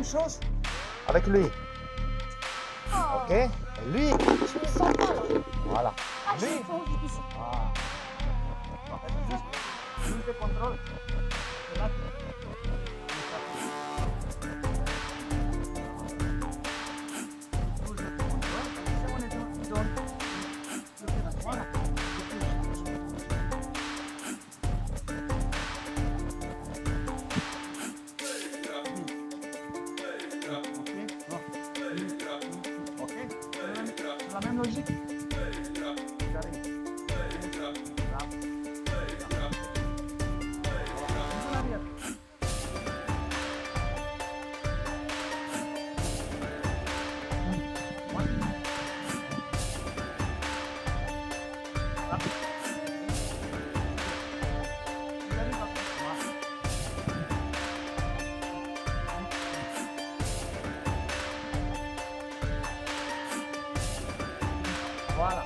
chose avec lui. Oh. Ok? Et lui, Je me sens pas là. voilà. Ah, j'ai Lui, pas envie ici. ah. Juste le contrôle. Là. Voilà. Ok, c'est la même logique. J'arrive. Voilà.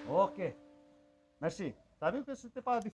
Ok. Merci. T'as vu que c'était pas difficile?